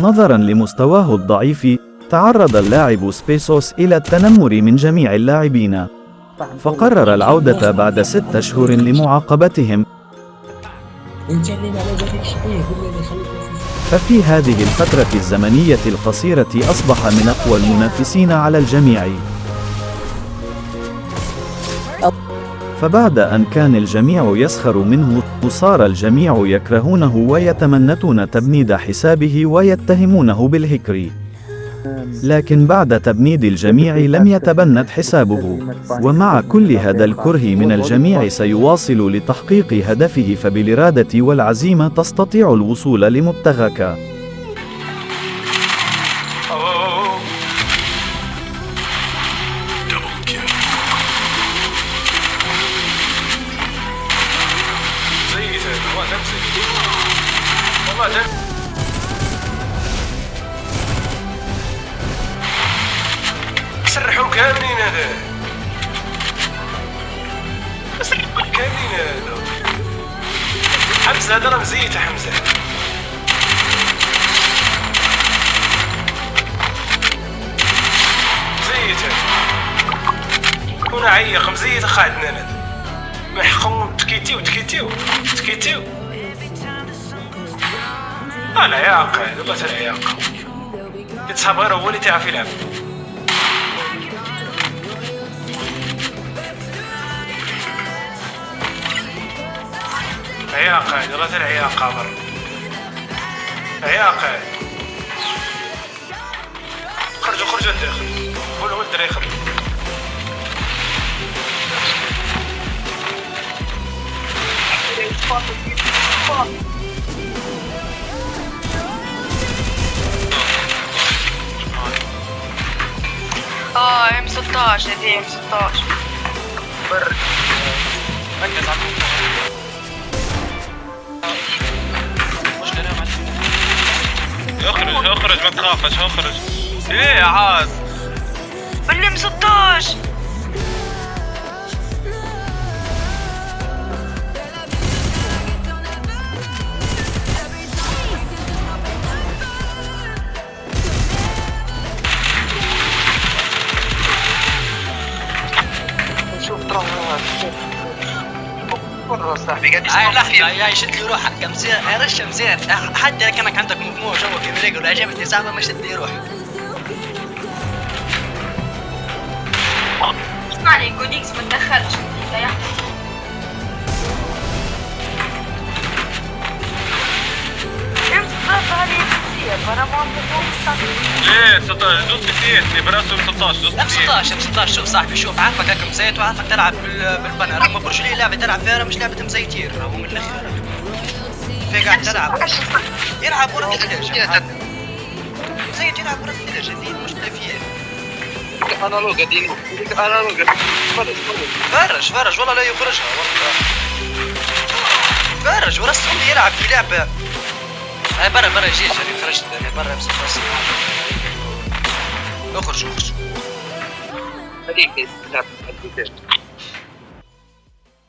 نظرا لمستواه الضعيف، تعرض اللاعب سبيسوس إلى التنمر من جميع اللاعبين، فقرر العودة بعد 6 أشهر لمعاقبتهم. ففي هذه الفترة الزمنية القصيرة أصبح من أقوى المنافسين على الجميع. فبعد أن كان الجميع يسخر منه، صار الجميع يكرهونه ويتمنون تبنيد حسابه ويتهمونه بالهكر. لكن بعد تبنيد الجميع لم يتبند حسابه، ومع كل هذا الكره من الجميع سيواصل لتحقيق هدفه، فبالإرادة والعزيمة تستطيع الوصول لمبتغاك. سرحوا كاملين هذا، سرحوا كاملين هذا. حمزة هذا راه مزيت حمزة. مزيت كون عيق مزيت اخا عندنا هذا. محقون تكيتيو. العياق هذا والله تا العياق. يتصاب غير هو اللي تعرف يلعب. عياق هذا والله تا العياق عبر. عياق هذا. خرجوا الداخل. قولوا الدري يخرج. M16 هذه M16 برد. ركز على اخرج ما تخافش اخرج. ايه عاد M16 هاي شد لي روحك مزيان، رشه مزيان. حتى كانك عندك مجموعه جوا كيف ولا عجبتني صعبه ما شد لي روحك. اسمعني كوديكس ما تدخلش يا ليه 16 زوز بسيت براسه 16 شوف صاحبي، شوف عارفك هكا مزيت وعارفك تلعب بالبنر. ما برش لي لعبه تلعب فيها مش لعبه مزيتين، راهو من الاخر في قاعد تلعب يلعب ورا الثلاجه مزيت، يلعب ورا الثلاجه هذه المشكله فيها. انالوج ديني انالوج. فرج والله لا يخرجها والله. فرج ورا السعودي يلعب في لعبه. هاي برا جيت يعني خرجت انا برا بس اخرج. هذيك